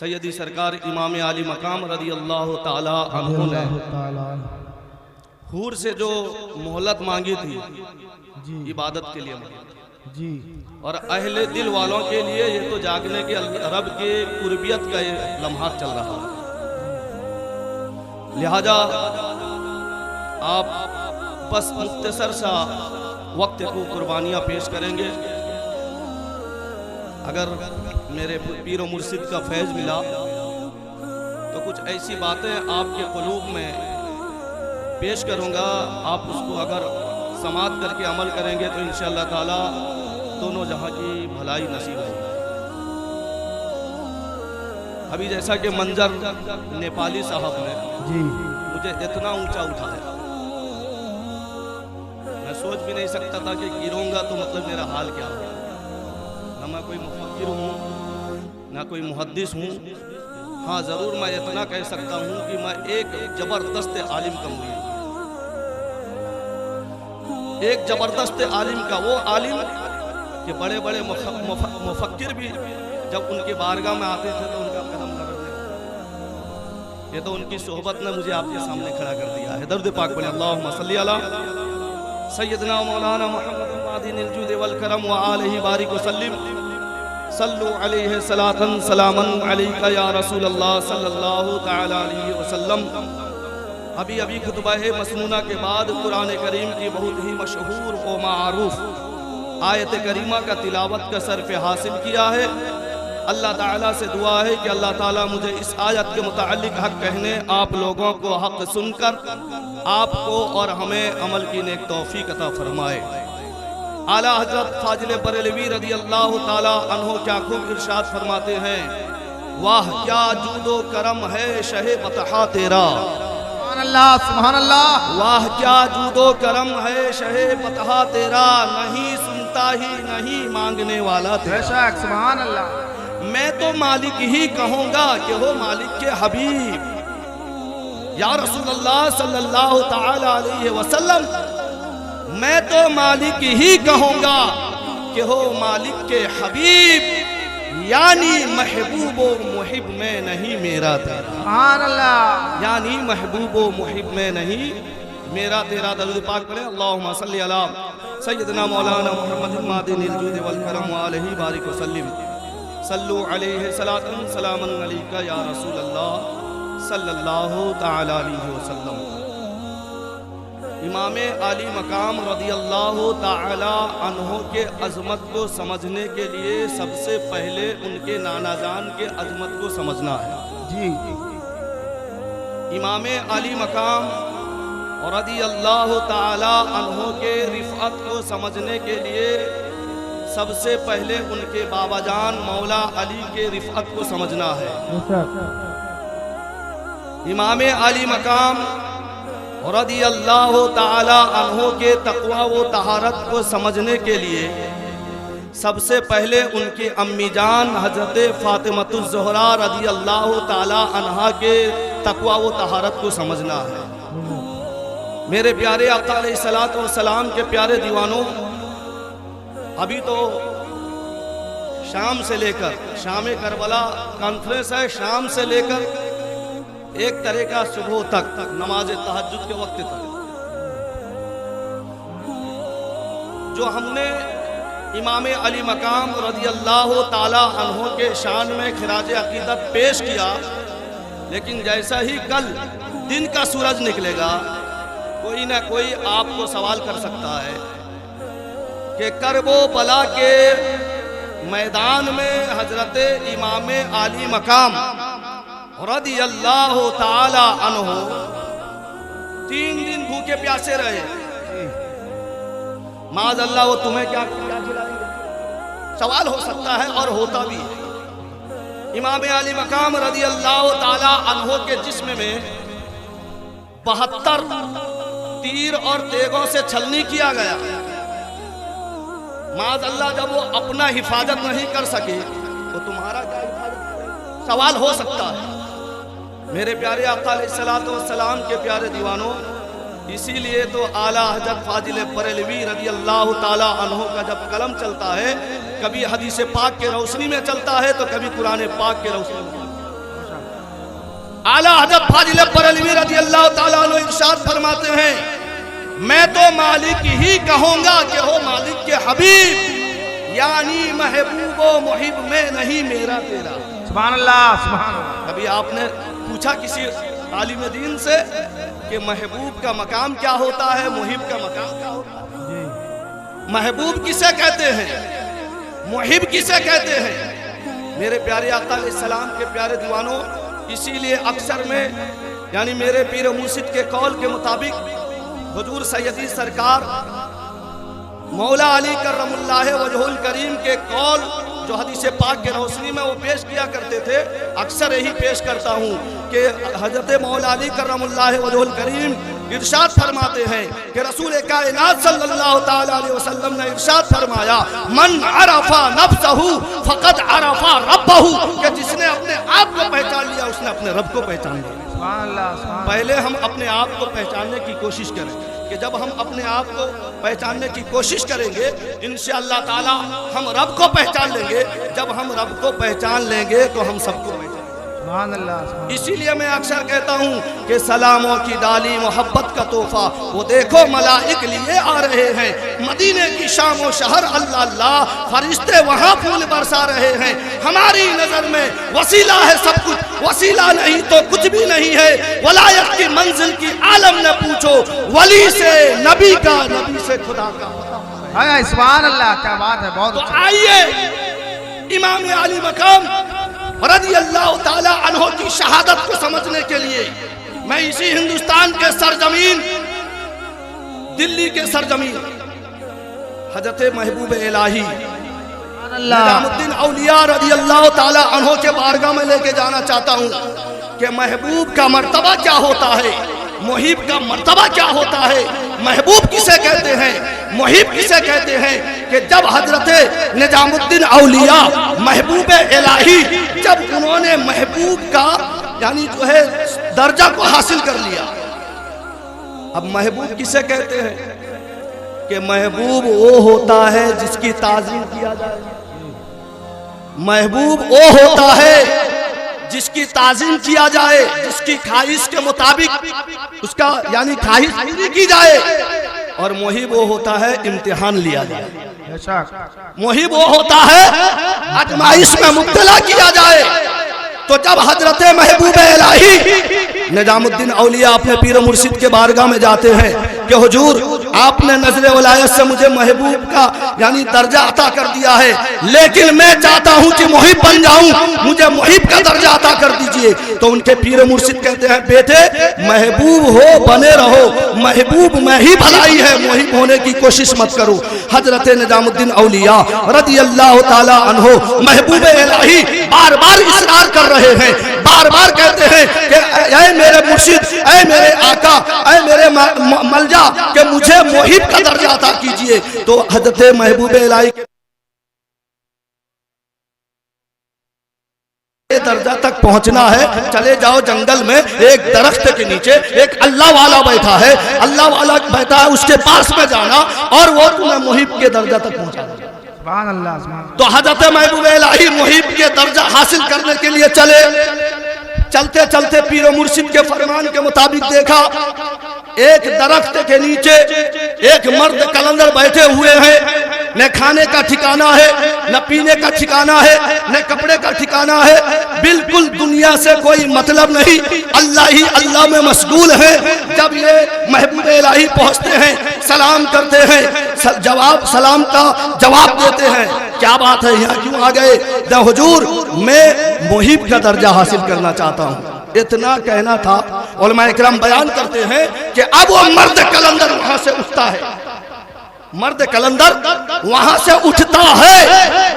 सैयदी सरकार इमाम आली मकाम रदी अल्लाह ताला अन्हु ने हूर से जो मोहलत मांगी थी जी इबादत के लिए मांगी थी, जी और अहले दिल वालों के लिए ये तो जागने के रब के कुर्बियत का ये लम्हात चल रहा है। लिहाजा आप बस मुख्तसर सा वक्त को कुर्बानियाँ पेश करेंगे। अगर मेरे पीर और मुर्शिद का फैज़ मिला तो कुछ ऐसी बातें आपके क़ुलूब में पेश करूँगा, आप उसको अगर समात करके अमल करेंगे तो इंशाअल्लाह ताला दोनों जहां की भलाई नसीब होगी। अभी जैसा कि मंजर नेपाली साहब ने जी मुझे इतना ऊंचा उठाया, मैं सोच भी नहीं सकता था कि गिरूंगा तो मतलब मेरा हाल क्या होगा। ना मैं कोई मुफक्किर हूँ ना कोई मुहद्दिस हूँ। हाँ ज़रूर मैं इतना कह सकता हूँ कि मैं एक ज़बरदस्त आलिम का मुरीद हूँ। एक ज़बरदस्त आलिम का, वो आलिम कि बड़े बड़े मुफक्किर भी जब उनके बारगाह में आते थे तो उनका कदम लगा। ये तो उनकी सोहबत ने मुझे आपके सामने खड़ा कर दिया है। दर्द पाक बोले अल्लाहुम्मा सल्ली अला सय्यदना मौलाना मुहम्मद मादिनिल जूद वल करम व आलिहि बारिक व सल्लिम सल्लु अलैहि सलातन सलामन अलैका या रसूल अल्लाह सल्लल्लाहु तआला अलैहि वसल्लम। अभी अभी खुतबा मसनूना के बाद कुरान करीम की बहुत ही मशहूर व मारूफ आयत करीमा का तिलावत का सरफ़ हासिल किया है। अल्लाह ताला से दुआ है कि अल्लाह ताला मुझे इस आयत के मुताल्लिक हक़ कहने, आप लोगों को हक़ सुनकर आपको और हमें अमल की नेक तौफीक अता फरमाए। आला हज़रत फाजिल बरेलवी रदी अल्लाह ताला अन्हो क्या खूब इरशाद फरमाते हैं, वाह क्या जूदो करम है शहे बतहा तेरा, सुभान अल्लाह, वाह क्या जूदो करम है शहे बतहा तेरा, नहीं सुनता ही नहीं मांगने वाला तेरा। बेशक सुभान अल्लाह। मैं तो मालिक ही कहूँगा कि हो मालिक के हबीब या रसूल अल्लाह सल्लल्लाहु ताला अलैहि वसल्लम, मैं तो मालिक ही कहूँगा कि हो मालिक के हबीब, यानी महबूब व मुहिब में नहीं मेरा तेरा, सुभान अल्लाह, यानी महबूब व मुहिब में नहीं मेरा तेरा। दरूद पाक पढ़े अल्लाहुम्मा सल्ली अला सय्यदना मौलाना मुहम्मद मादिनिल जूद वल करम व आलिहि बारिक व सल्लिम सल्लु अलैहि सलातन सलामन अलैका या रसूल अल्लाह सल्लल्लाहु तआला अलैहि वसल्लम। इमाम आली मकाम रदी अल्लाह ताला अन्हो के अज़मत को समझने के लिए सबसे पहले उनके नाना जान के अज़मत को समझना है। जी इमाम आली मकाम रदी अल्लाह ताला अन्हो के रिफ़अत को समझने के लिए सबसे पहले उनके बाबा जान मौला अली के रिफ़अत को समझना है। इमाम आली मकाम रदी अल्लाह ताला अन्हो के तक़वा व तहारत को समझने के लिए सबसे पहले उनकी अम्मी जान हज़रत फ़ातिमतुज़ ज़हरा रदी अल्लाह ताला अन्हा के तक़वा व तहारत को समझना है। मेरे प्यारे आका अलैहिस्सलातु वस्सलाम के प्यारे दीवानों, अभी तो शाम से लेकर शाम करबला कॉन्फ्रेंस है, शाम से लेकर एक तरह का सुबह तक नमाज तहज्जुद के वक्त तक जो हमने इमाम अली मकाम रज़ी अल्लाह ताला अन्हो के शान में खिराज अकीदत पेश किया, लेकिन जैसा ही कल दिन का सूरज निकलेगा कोई ना कोई आपको सवाल कर सकता है कि करबो बला के मैदान में हजरत इमाम आली मकाम रदी अल्लाह ताला अन्हो 3 दिन भूखे प्यासे रहे, माज़ अल्लाह वो तुम्हें क्या खिलाएंगे, सवाल हो सकता है और होता भी है। इमाम आली मकाम रदी अल्लाह ताला अन्हो के जिस्म में 72 तीर और तेगों से छलनी किया गया। माज़ अल्लाह जब वो अपना हिफाजत नहीं कर सके तो तुम्हारा क्या हिफाजत, सवाल हो सकता है। मेरे प्यारे आका अलैहिस्सलातु वस्सलाम के प्यारे दीवानों, इसीलिए तो आला हज़रत फाजिल बरेलवी रदी अल्लाह ताला अन्हो का जब कलम चलता है, कभी हदीस पाक के रोशनी में चलता है तो कभी कुरान पाक के रोशनी में। आला हज़रत फाजिल बरेलवी रज़ी अल्लाह ताला अन्हु इरशाद फरमाते हैं, मैं तो मालिक ही कहूंगा कि हो मालिक के हबीब, यानी महबूबो मुहिब में नहीं मेरा तेरा। सुभान अल्लाह, सुभान अल्लाह। कभी आपने पूछा किसी आलिम दीन से कि महबूब का मकाम क्या होता है, मुहिब का मकाम क्या होता है? महबूब किसे कहते हैं, मुहिब किसे कहते हैं? मेरे प्यारे आका अलैहिस्सलाम के प्यारे दीवानों, इसीलिए अक्सर में यानी मेरे पीर मुर्शिद के कौल के मुताबिक हुजूर सैयदी सरकार मौला अली करमुल्लाह वजहुल करीम के कौल जो हदीस पाक के रोशनी में वो पेश किया करते थे, अक्सर यही पेश करता हूँ कि हजरत मौला अली करमुल्लाह वजहुल करीम इरशाद फरमाते हैं कि रसूल कायनात सल्लल्लाहु ताला अलैहि वसल्लम ने इरशाद फरमाया, मन अरफा नफ्सहु फक़द अरफा रब्बहु, कि जिसने अपने आप को पहचान लिया उसने अपने रब को पहचान लिया। सुभान अल्लाह, सुभान अल्लाह। पहले हम अपने आप को पहचानने की कोशिश करें कि जब हम अपने आप को पहचानने की कोशिश करेंगे इंशाअल्लाह ताला हम रब को पहचान लेंगे। जब हम रब को पहचान लेंगे तो हम सबको पहचान। सुभान अल्लाह, सुभान अल्लाह। इसीलिए मैं अक्सर कहता हूँ कि सलामों की डाली मोहब्बत का तोहफा, वो देखो मलाइक लिए आ रहे हैं, मदीने की शाम व शहर अल्लाह अल्लाह, फरिश्ते वहाँ फूल बरसा रहे हैं। हमारी नजर में वसीला है सब कुछ, वसीला नहीं तो कुछ भी नहीं है। वलायत की मंजिल की आलम न पूछो, वली से नबी का, नबी से खुदा का। हाय सुभान अल्लाह, क्या बात है, बहुत तो अच्छा। आइए इमाम आली मकाम रज़ी अल्लाह ताला अन्हो की शहादत को समझने के लिए मैं इसी हिंदुस्तान के सरजमीन, दिल्ली के सरजमीन हजरत महबूब इलाही निजामुद्दीन औलिया रज़ी अल्लाह ताला अन्हो के बारगाह में लेके जाना चाहता हूँ कि महबूब का मर्तबा क्या होता है, मुहिब का मर्तबा क्या होता है, महबूब किसे कहते हैं, मुहिब किसे कहते हैं। कि जब हजरत निजामुद्दीन औलिया महबूब इलाही, जब उन्होंने महबूब का यानी जो है दर्जा को हासिल कर लिया, अब महबूब किसे कहते हैं कि महबूब वो होता है जिसकी ताज़ीम किया जाए, महबूब वो होता है जिसकी ताज़ीम किया जाए, जिसकी ख्वाहिश के मुताबिक उसका यानी ख्वाहिश पूरी की जाए। और मुहिब वो होता है इम्तिहान लिया जाए, मुहिब वो होता है आजमाइश में मुब्तला किया जाए। तो जब हजरत महबूब इलाही निजामुद्दीन औलिया अपने पीर मुर्शिद के बारगाह में जाते हैं कि हुजूर आपने नजर वलायत से मुझे महबूब का यानी दर्जा अता कर दिया है, लेकिन मैं चाहता हूं कि मुहिब बन जाऊं, मुझे मुहिब का दर्जा अता कर दीजिए। तो उनके पीर मुर्शिद कहते हैं, बेटे महबूब हो बने रहो, महबूब में ही भलाई है, मुहिब होने की कोशिश मत करो। हजरत निजामुद्दीन औलिया रज़ी अल्लाह ताला अन्हो महबूब इलाही बार बार इसरार कर रहे हैं, बार बार कहते हैं कि ऐ मेरे मुर्शिद, ऐ मेरे आका, ऐ मेरे मलजा, कि मुझे मुहिब का दर्जा अता कीजिए। तो हजरत महबूब इलाही दर्जा तक पहुंचना है, चले जाओ जंगल में एक दरख्त के नीचे एक अल्लाह वाला बैठा है, अल्लाह वाला बैठा है, उसके पास में जाना और वो तुम्हें मुहिब के दर्जा तक पहुंचाना। सुभान अल्लाह, सुभान अल्लाह। तो हजरत महबूब इलाही मुहिब के दर्जा हासिल करने के लिए चले, चलते चलते पीर मुर्शिद के फरमान के मुताबिक देखा एक दरख्त के नीचे एक मर्द कलंदर बैठे हुए हैं, न खाने का ठिकाना है, न पीने का ठिकाना है, न कपड़े का ठिकाना है, बिल्कुल दुनिया से कोई मतलब नहीं, अल्लाह ही अल्लाह में मशगूल है। जब ये महबूब इलाही पहुंचते हैं, सलाम करते हैं, जवाब सलाम का जवाब देते हैं, क्या बात है यहाँ क्यों आ गए? हुजूर मैं मुहिब का दर्जा हासिल करना चाहता हूँ। इतना कहना था, उलमा इकराम बयान करते हैं कि अब वो मर्द कलंदर वहां से उठता है, मर्द कलंदर वहां से उठता है।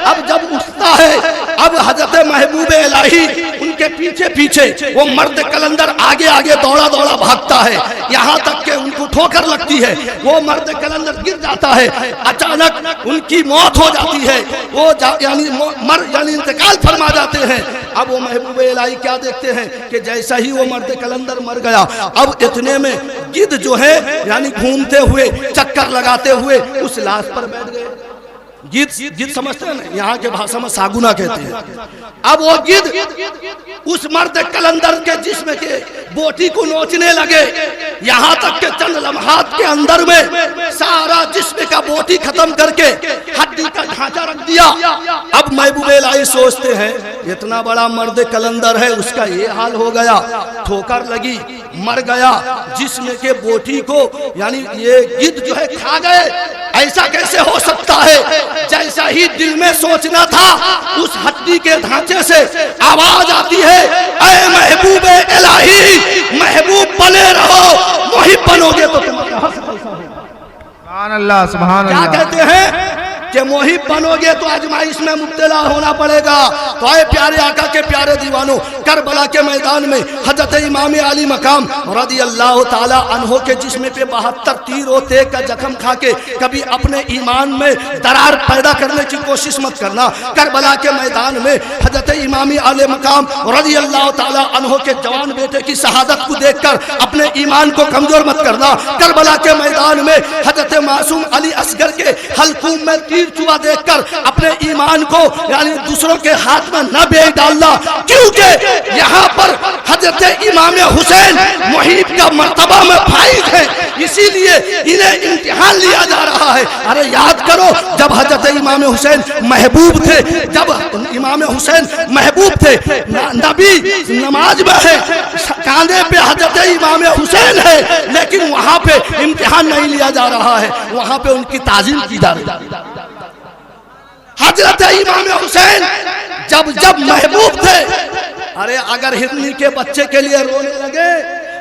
अब जब उठता है, अब हजरत महबूब इलाही उनके पीछे पीछे, वो मर्द कलंदर आगे आगे दौड़ा दौड़ा भागता है, यहाँ तक कि उनको ठोकर लगती है, वो मर्द कलंदर गिर जाता है, अचानक उनकी मौत हो जाती है, वो यानी इंतकाल फरमा जाते हैं। अब वो महबूब इलाही क्या देखते हैं कि जैसा ही वो मर्द कलंदर मर गया, अब इतने में गिद्ध जो है यानी घूमते हुए चक्कर लगाते हुए उस लाश पर बैठ गए। गिद्ध समझते हैं ना, यहाँ के भाषा में सागुना कहते हैं। अब वो गिद्ध उस मर्द कलंदर के जिस्म के बोटी को नोचने लगे, यहाँ तक के चंद लम्हात के अंदर में सारा जिस्म का बोटी खत्म करके हड्डी का ढांचा रख दिया। अब महबूब इलाही सोचते हैं इतना बड़ा मर्द कलंदर है, उसका ये हाल हो गया, ठोकर लगी, मर गया, जिस्म के बोटी को यानी ये गिद्ध जो है खा गए, ऐसा कैसे हो सकता है। जैसा ही दिल में सोचना था, उस हड्डी के ढांचे से आवाज आती है, ऐ महबूब इलाही, महबूब बने रहो, मुहिब बनोगे तो तुम्हारा सुभान अल्लाह, सुभान क्या अल्लाह। कहते हैं कि मोहिब बनोगे तो आजमाइश में मुब्तला होना पड़ेगा। तो आए प्यारे आका के प्यारे दीवानों, करबला के मैदान में हजरत इमाम अली मकाम रज़ी अल्लाह ताला अन्हो के जिस्म पे 72 तीर और तेग का जख्म खा के कभी अपने ईमान में दरार पैदा करने की कोशिश मत करना। करबला के मैदान में हजरत इमाम अली मकाम रज़ी अल्लाह ताला अन्हो के जवान बेटे की शहादत को देखकर अपने ईमान को कमजोर मत करना। करबला के मैदान में हजरत मासूम अली असगर के हल्कूम में तीर चुआ देखकर अपने ईमान को यानी दूसरों के हाथ में न बेच डालना, क्योंकि यहाँ पर हजरत इमाम हुसैन मुहिब का मर्तबा में फाइज है, इसीलिए इन्हें इम्तिहान लिया जा रहा है। अरे याद करो, जब हजरत इमाम हुसैन महबूब थे, जब इमाम हुसैन महबूब थे, नबी नमाज में है, कांधे पे हजरत इमाम हुसैन है, लेकिन वहां पे इम्तिहान नहीं लिया जा रहा है, वहां पे उनकी ताजीम की जा रही है। हजरत इमाम हुसैन जब जब महबूब थे, अरे अगर हिरनी के बच्चे के लिए रोने लगे,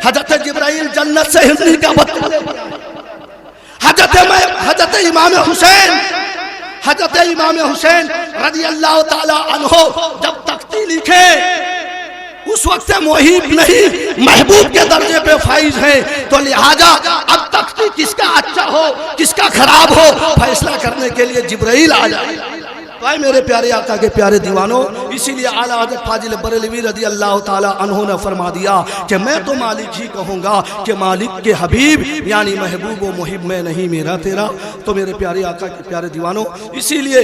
हजरत जिब्राइल जन्नत से हिरनी का बच्चा हजरत इमाम हुसैन रज़ी अल्लाह ताला अन्हो जब तख्ती लिखे, उस वक्त मोहिब नहीं महबूब के दर्जे पे फाइज है, तो लिहाजा अब तख्ती किसका अच्छा हो किसका खराब हो फैसला करने के लिए जिब्राइल आ जाए। भाई मेरे प्यारे आका के प्यारे दीवानों, इसीलिए आला हज़रत फाजिल बरेलवी रज़ी अल्लाह ताला अन्हो ने फरमा दिया कि मैं तो मालिक ही कहूँगा कि मालिक के हबीब यानी महबूब व मुहिब में नहीं मेरा तेरा। तो मेरे प्यारे आका के प्यारे दीवानों, इसीलिए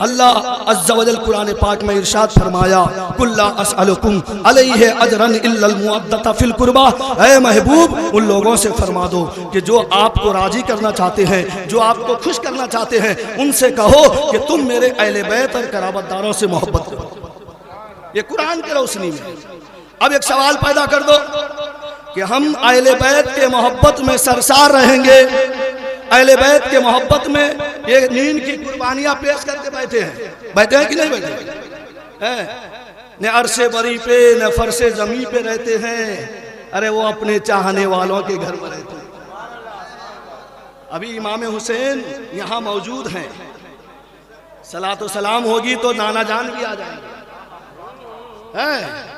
अल्लाह अज़्ज़ा वजल कुरान पाक में इरशाद फरमाया, कुल्ला अस्अलुकुम अलैहि अजरन इल्लल मुअद्दता फिल कुर्बा, ऐ महबूब उन लोगों से फरमा दो कि जो आपको राजी करना चाहते हैं, जो आपको खुश करना चाहते हैं, उनसे कहो कि तुम मेरे अहले बैत और कराबतदारों से मोहब्बत करो। ये कुरान की रोशनी में। अब एक सवाल पैदा कर दो कि हम अहले बैत के मोहब्बत में सरसार रहेंगे, अहले बैत के मोहब्बत में ये नींद की कुर्बानियां पेश करके बैठे हैं कि नहीं बैठे हैं? न अरशे बरी पे न फरशे जमी पे रहते हैं, अरे वो अपने चाहने वालों के घर में रहते हैं। अभी इमाम हुसैन यहाँ मौजूद हैं, सलातो सलाम होगी तो नाना जान भी आ जाएंगे,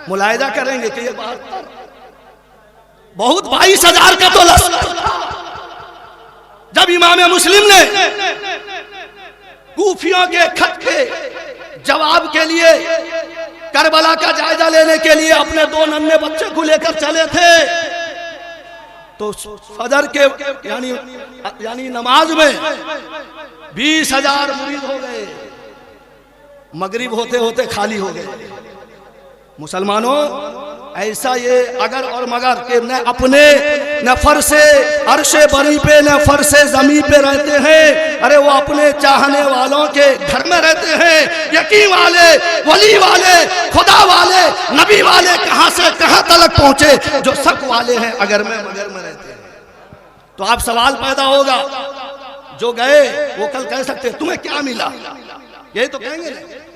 मुलाहिजा करेंगे कि ये बात बहुत 22,000 का तो लश्कर था। जब इमाम मुस्लिम ने कूफियों के खत के जवाब के लिए करबला का जायजा लेने के लिए अपने 2 नन्हे बच्चे को लेकर चले थे, तो फजर के यानी नमाज में 20,000 मुरीद हो गए, मगरिब होते होते खाली हो गए। मुसलमानों, ऐसा ये अगर और मगर के न अपने न फरसे अर्शे बरी पे न फरसे जमी पे रहते हैं, अरे वो अपने चाहने वालों के घर में रहते हैं। यकीन वाले, वली वाले, खुदा वाले, नबी वाले कहां से कहां तक पहुंचे, जो शक वाले हैं अगर में मगर में रहते हैं। तो आप सवाल पैदा होगा, जो गए वो कल कह सकते हैं तुम्हें क्या मिला, यही तो कहेंगे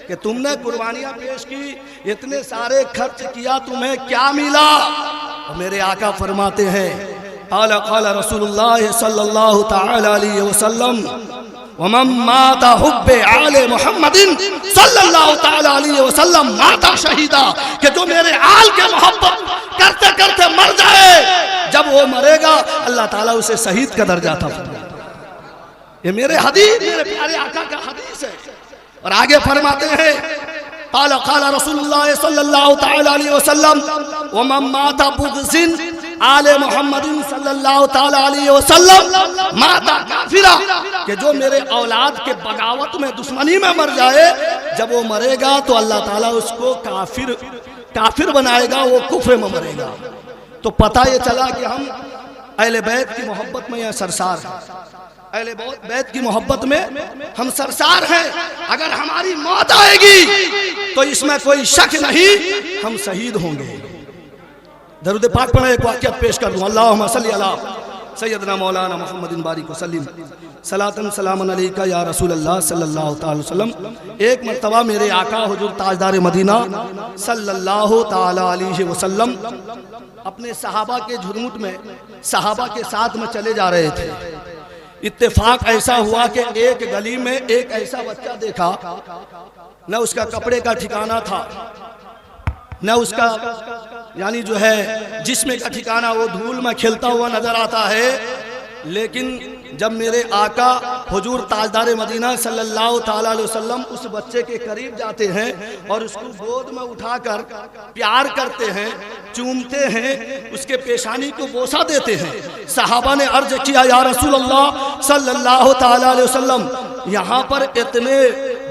कि तुमने कुर्बानियां पेश की, इतने सारे खर्च किया, तुम्हें क्या मिला। और मेरे आका फरमाते हैं, क़ाला क़ाला रसूलुल्लाह सल्लल्लाहु तआला अलैहि वसल्लम वमन माता हुब्बे आले मुहम्मदिन सल्लल्लाहु तआला अलैहि वसल्लम माता शहीदा, कि जो मेरे आल के मोहब्बत करते करते मर जाए, जब वो मरेगा अल्लाह ताला उसे शहीद का दर्जा था। ये मेरे हदीस, मेरे प्यारे आका का हदीस है। और आगे फरमाते हैं, क़ाला क़ाला रसूलुल्लाह सल्लल्लाहु तआला अलैहि वसल्लम वमन माता बुग़्ज़िन आले मोहम्मदिन सल्लल्लाहु ताला अलैहि वसल्लम माता काफिरा, कि जो मेरे औलाद के बगावत में दुश्मनी में मर जाए, जब वो मरेगा तो अल्लाह ताला उसको काफिर बनाएगा, वो कुफ्र में मरेगा। तो पता ये चला कि हम अहले बैत की मोहब्बत में यह सरसार हैं, अहले बैत की मोहब्बत में हम सरसार हैं। अगर हमारी मौत आएगी तो इसमें कोई शक नहीं, हम शहीद होंगे। दरूद पाक पढ़े, एक वाक़या पेश कर दूं। अल्लाहुम्मा सल्ली अला सैयदना मौलाना मुहम्मदिन बारिक वसल्लिम सलातन सलामन अलैका या रसूल अल्लाह सल्लल्लाहु ताला वसल्लम। एक मरतबा मेरे आका हुजूर ताजदार मदीना सल्लल्लाहु ताला अलैहि वसल्लम अपने सहाबा के झुरमुट में सहाबा के साथ में चले जा रहे थे। इत्तेफाक ऐसा हुआ कि एक गली में एक ऐसा बच्चा देखा, न उसका कपड़े का ठिकाना था, न उसका यानी जो है जिस्म का ठिकाना, वो धूल में खेलता हुआ नजर आता है। लेकिन जब मेरे आका हुजूर ताजदार मदीना सल्लल्लाहु ताला अलैहि वसल्लम उस बच्चे के करीब जाते हैं और उसको गोद में उठाकर प्यार करते हैं, चूमते हैं, उसके पेशानी को बोसा देते हैं, सहाबा ने अर्ज किया, या रसूल अल्लाह सल्लल्लाहु ताला अलैहि वसल्लम, यहाँ पर इतने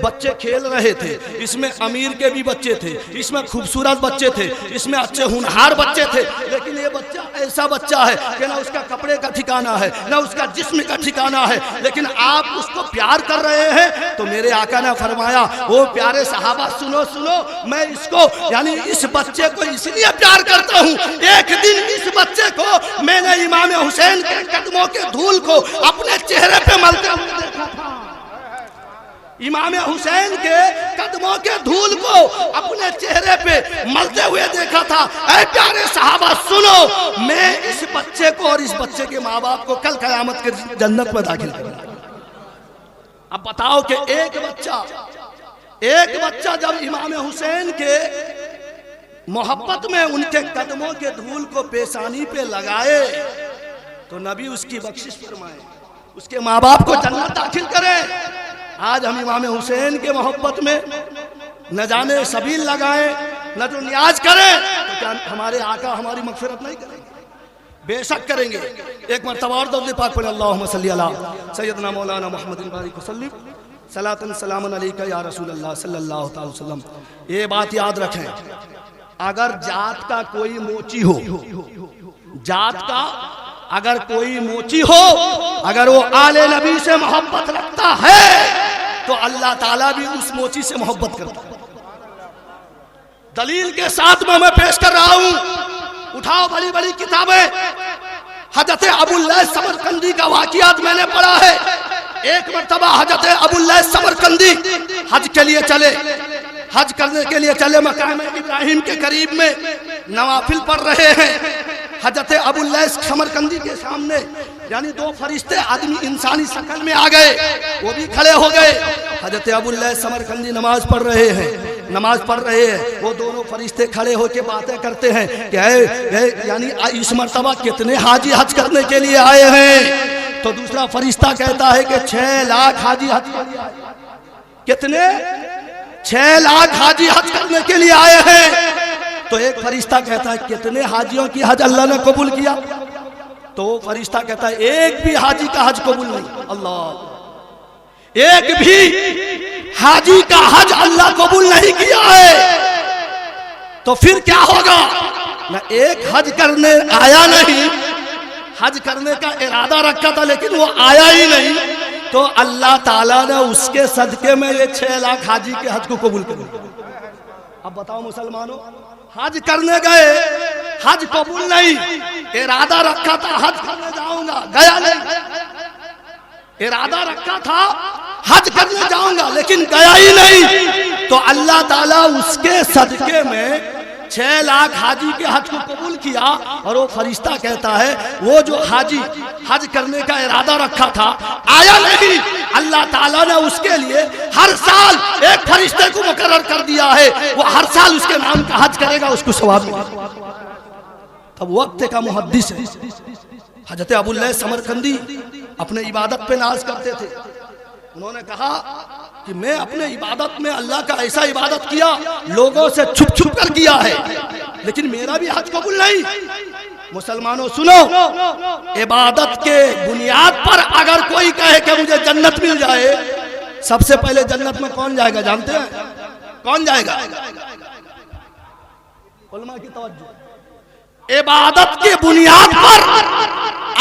बच्चे खेल रहे थे, इसमें अमीर के भी बच्चे थे, इसमें खूबसूरत बच्चे थे, इसमें अच्छे होनहार बच्चे थे, लेकिन ये बच्चा ऐसा बच्चा है कि ना उसका कपड़े का ठिकाना है, ना उसका जिस्म का ठिकाना है, लेकिन आप उसको प्यार कर रहे हैं। तो मेरे आका ने फरमाया, ओ प्यारे सहाबा सुनो सुनो, मैं इसको यानी इस बच्चे को इसलिए प्यार करता हूँ, एक दिन इस बच्चे को मैंने इमाम हुसैन के कदमों के धूल को अपने चेहरे पे मलते हुए देखा था। इमाम हुसैन के कदमों के धूल को अपने चेहरे पे मलते हुए देखा था। ऐ प्यारे सहाबा सुनो, मैं इस बच्चे को और इस बच्चे के माँ बाप को कल कयामत के जन्नत में दाखिल करूंगा। अब बताओ कि एक बच्चा जब इमाम हुसैन के मोहब्बत में उनके कदमों के धूल को पेशानी पे लगाए तो नबी उसकी बख्शिश फरमाए, उसके माँ बाप को जन्नत दाखिल करे। आज हम इमाम हुसैन के मोहब्बत में न जाने सबील लगाएं, न जो नियाज करें, तो क्या हमारे आका हमारी मगफिरत नहीं करेंगे? बेशक करेंगे। एक मरतबा और दरूद पाक पढ़े, अल्लाहुम्मा सल्ली अला सय्यदना मौलाना मुहम्मदिन बारिक वसल्लिम सलातन सलामन अलैका या रसूल अल्लाह सल्लल्लाहु अलैहि वसल्लम। ये बात याद रखें, अगर जात का कोई मोची हो, जात का अगर कोई मोची हो, अगर वो आले नबी से मोहब्बत रखता है तो अल्लाह ताला भी उस मोची से मोहब्बत करता है। दलील के साथ में मैं पेश कर रहा हूं, उठाओ बड़ी बड़ी किताबें। हजरत अबुल लैस समरकंदी का वाकियात मैंने पढ़ा है। एक मरतबा हजरत अबुल लैस समरकंदी हज के लिए चले, हज करने के लिए चले, मकाम इब्राहिम के करीब में नवाफिल पढ़ रहे हैं। हजरत अबुल लैस समरकंदी के सामने यानी दो फरिश्ते आदमी इंसानी शक्ल में आ गए, वो भी खड़े हो गए। हजरत अबुल लैस समरकंदी नमाज पढ़ रहे हैं, वो दोनों फरिश्ते खड़े होकर बातें करते हैं कि यानी इस मर्तबा कितने हाजी हज करने के लिए आए हैं? तो दूसरा फरिश्ता कहता है कि 6 लाख हाजी हज के लिए आए। कितने? 6 लाख हाजी हज करने के लिए आए हैं। तो एक फरिश्ता कहता है, कितने हाजियों की हज अल्लाह ने कबूल किया? तो फरिश्ता कहता है, एक भी हाजी का हज कबूल नहीं। अल्लाह, एक भी हाजी का हज अल्लाह कबूल नहीं किया है। तो फिर क्या होगा? ना एक हज करने आया नहीं, हज करने का इरादा रखा था लेकिन वो आया ही नहीं, तो अल्लाह ताला ने उसके सदके में ये 6 लाख हाजी के हज को कबूल कर लिया। अब बताओ मुसलमानों, हज करने गए, हज कबूल नहीं, इरादा रखा था हज करने जाऊंगा, गया नहीं। इरादा रखा था हज करने जाऊंगा लेकिन गया ही नहीं, तो अल्लाह ताला उसके सदके में 6 लाख हाजी के हज को कबूल किया। और वो फरिश्ता कहता है, वो जो हाजी हज करने का इरादा रखा था आया नहीं, अल्लाह ताला ने उसके लिए हर साल एक फरिश्ते को मुकर्रर कर दिया है, वो हर साल उसके नाम का हज करेगा, उसको सवाब मिलेगा। तब वक्त का मुहद्दिस है हजरत अबुल लैस समरकंदी अपने इबादत पे नाज करते थे। उन्होंने कहा कि मैं अपने इबादत में अल्लाह का ऐसा इबादत किया, लोगों से छुप छुप कर किया है, लेकिन मेरा भी हज कबूल नहीं, मुसलमानों सुनो, इबादत के बुनियाद पर अगर कोई कहे कि मुझे जन्नत मिल जाए, सबसे पहले जन्नत में कौन जाएगा जानते हैं? कौन जाएगा? उलमा की तवज्जो। इबादत की बुनियाद पर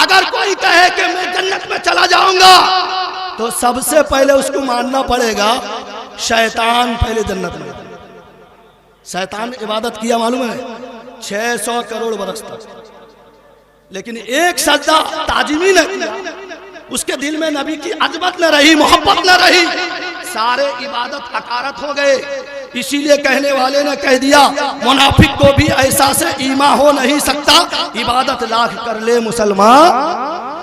अगर कोई कहे कि मैं जन्नत में चला जाऊंगा, तो सबसे पहले उसको मानना पड़ेगा शैतान पहले जन्नत में। शैतान इबादत किया मालूम है 600 करोड़ बरस तक, लेकिन एक सजदा ताजिमी ने किया, उसके दिल में नबी की अजमत न रही, मोहब्बत न रही, सारे इबादत हकारत हो गए। इसीलिए कहने वाले ने कह दिया मुनाफिक को भी ऐसा से ईमा हो नहीं सकता, इबादत लाख कर ले मुसलमान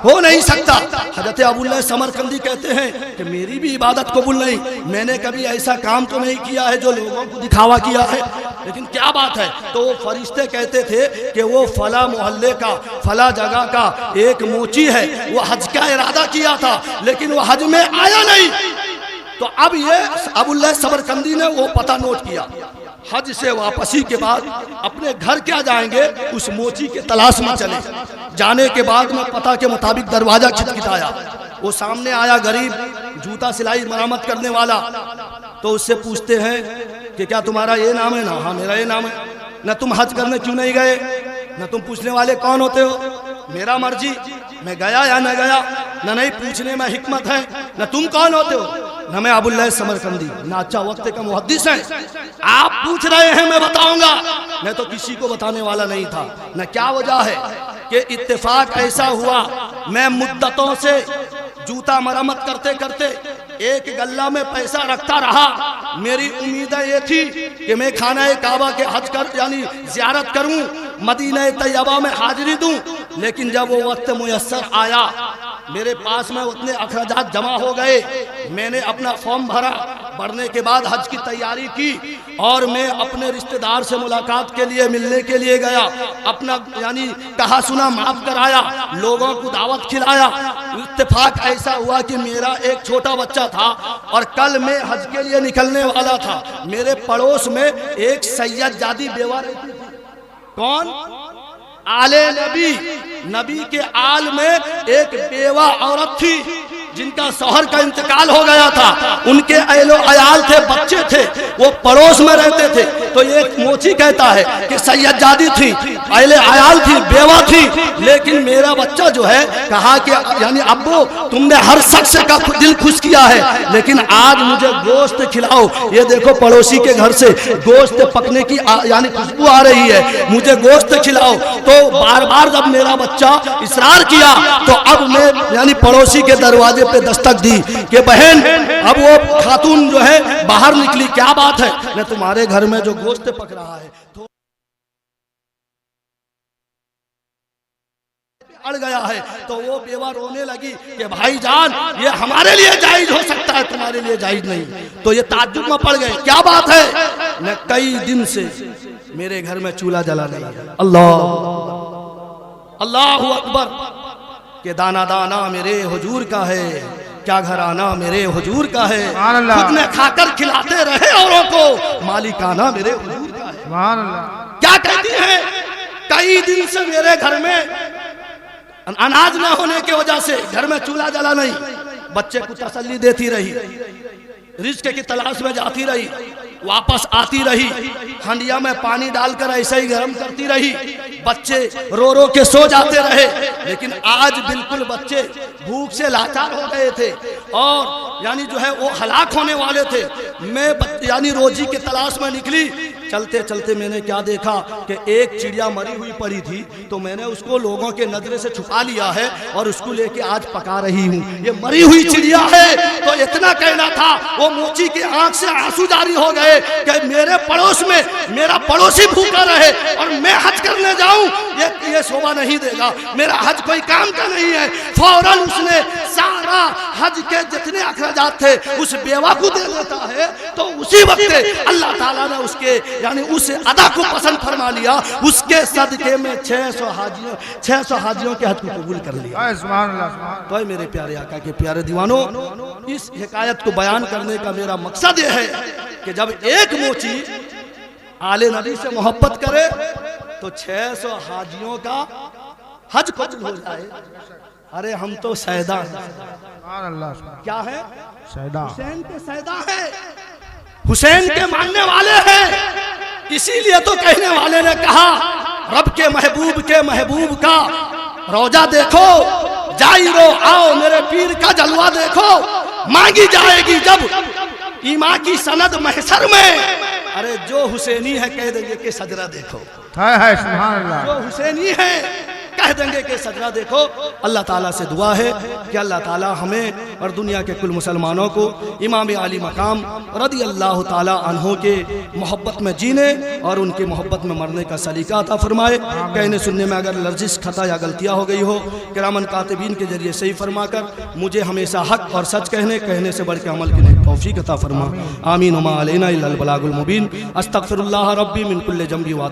हो नहीं सकता। हजरत अबुल्लाह समरकंदी कहते हैं कि मेरी भी इबादत कबूल नहीं, मैंने कभी ऐसा काम तो नहीं किया है जो लोगों को दिखावा किया है, लेकिन क्या बात है। तो वो फरिश्ते कहते थे कि वो फला मोहल्ले का फला जगह का एक मोची है, वो हज का इरादा किया था लेकिन वो हज में आया नहीं। तो अब ये अबुल्लाह समरकंदी ने वो पता नोट किया, हज से वापसी के बाद अपने घर क्या जाएंगे, उस मोची के तलाश में चले। जाने के बाद में पता के मुताबिक दरवाजा खटखटाया, वो सामने आया गरीब जूता सिलाई मरम्मत करने वाला। तो उससे पूछते हैं कि क्या तुम्हारा ये नाम है? ना, हाँ मेरा ये नाम है। न तुम हज करने क्यों नहीं गए? न तुम पूछने वाले कौन होते हो? मेरा मर्जी, मैं गया या न गया, न नहीं पूछने में हिकमत है। न तुम कौन होते हो? न मैं अबुल्लाह समरकंदी, न अच्छा वक्त का मुहद्दिस है। आप पूछ रहे हैं मैं बताऊंगा, मैं तो किसी को बताने वाला नहीं था। न क्या वजह है कि इत्तेफाक ऐसा हुआ, मैं मुद्दतों से जूता मरम्मत करते करते एक गल्ला में पैसा रखता रहा। मेरी उम्मीद ये थी कि मैं खाना काबा के हज कर यानी ज़ियारत करूं, मदीना तैयबा में हाजिरी दूं। लेकिन जब वो वक्त मुयस्सर आया, मेरे पास में उतने अखराजात जमा हो गए, मैंने अपना फॉर्म भरा, भरने के बाद हज की तैयारी की और मैं अपने रिश्तेदार से मुलाकात के लिए मिलने के लिए गया। अपना यानी कहा सुना माफ कराया, लोगों को दावत खिलाया। इत्तेफाक ऐसा हुआ कि मेरा एक छोटा बच्चा था और कल मैं हज के लिए निकलने वाला था। मेरे पड़ोस में एक सैयदजादी बेवा रहती थी। कौन? आले नबी, नबी के आल में एक बेवा औरत थी जिनका शौहर का इंतकाल हो गया था। उनके अहलो अयाल थे, बच्चे थे, वो पड़ोस में रहते थे। तो ये मोची कहता है कि सैयदजादी थी, अहले अयाल थी, बेवा थी, लेकिन मेरा बच्चा जो है कहा कि यानी अब्बू तुमने हर शख्स का दिल खुश किया है, लेकिन आज मुझे गोश्त खिलाओ। ये देखो पड़ोसी के घर से गोश्त पकने की यानी खुशबू आ रही है, मुझे गोश्त खिलाओ। तो बार बार जब मेरा बच्चा इसरार किया तो अब मैं यानी पड़ोसी के दरवाजे पे दस्तक दी कि बहन, अब वो खातून जो है बाहर निकली, क्या बात है? मैं तुम्हारे घर में जो गोश्त पक रहा है तो अड़ गया है। तो वो बेवा रोने लगी कि भाईजान ये हमारे लिए जायज हो सकता है, तुम्हारे लिए जायज नहीं। तो ये ताज्जुब में पड़ गए, क्या बात है? मैं कई दिन से मेरे घर में चूल्हा जला नहीं। अल्लाह अकबर के दाना दाना मेरे हुजूर का है, क्या घराना मेरे हुजूर का है, खुद ने खाकर खिलाते रहे औरों को, मालिकाना मेरे हुजूर का है। क्या कहती हैं? कई दिन से मेरे घर में अनाज न होने की वजह से घर में चूल्हा जला नहीं। बच्चे को तसल्ली देती रही, रिज्क की तलाश में जाती रही, वापस आती रही, हंडिया में पानी डालकर ऐसे ही गर्म करती रही। बच्चे रो रो के सो जाते रहे, लेकिन आज बिल्कुल बच्चे भूख से लाचार हो गए थे और यानी जो है वो हलाक होने वाले थे। मैं यानी रोजी के तलाश में निकली, चलते चलते मैंने क्या देखा कि एक चिड़िया मरी हुई पड़ी थी। तो मैंने उसको लोगों के नजरे से छुपा लिया है और उसको लेके आज पका रही हूँ। ये मरी हुई चिड़िया है। तो इतना कहना था, वो मोची की आंख से आंसू जारी हो गए कि मेरे पड़ोस में मेरा पड़ोसी भूखा रहे और मैं हज करने जाऊं, ये शोभा नहीं देगा, मेरा हज कोई काम का नहीं है। फौरन उसने सारा हज के जितने अखराजात थे उस बेवा को दे देता है। तो उसी वक्त अल्लाह ताला ने उसके यानी उस अदा को पसंद फरमा लिया, उसके सदके में 600 हाजियों के हज को कबूल कर लिया। तो मेरे प्यारे आका के प्यारे दीवानों, इस हिकायत को बयान करने का मेरा मकसद यह है कि जब एक मोची आले नबी से मोहब्बत करे तो 600 हाजियों का हज कबूल हो जाए। अरे हम तो सैदा हैं। सुभान अल्लाह। क्या है? सैदा। हुसैन के सैदा है, हुसैन के मानने वाले हैं। इसीलिए तो कहने वाले ने कहा रब के महबूब का रोजा देखो, जाइरो आओ मेरे पीर का जलवा देखो, मांगी जाएगी जब ईमा की सनद महशर में। अरे जो हुसैनी है कह देंगे कि सजरा देखो, है सुभान अल्लाह। जो हुसैनी है कह देंगे कि सजरा देखो। अल्लाह ताला से दुआ है कि अल्लाह ताला हमें और दुनिया के कुल मुसलमानों को इमाम आली मकाम रदी अल्लाह ताला अन्हों के मोहब्बत में जीने और उनके मोहब्बत में मरने का सलीका अता फरमाए। कहने सुनने में अगर लर्जिश खता या गलतियाँ हो गई हो, किरामन कातिबीन के जरिए सही फरमा कर मुझे हमेशा हक और सच कहने से बढ़ के अमल की तौफीक अता फरमा। आमीन। वमा अलैना इल्लल बलागुल मुबीन। अस्तगफिरुल्लाह रब्बी मिन कुल्लि जंबी व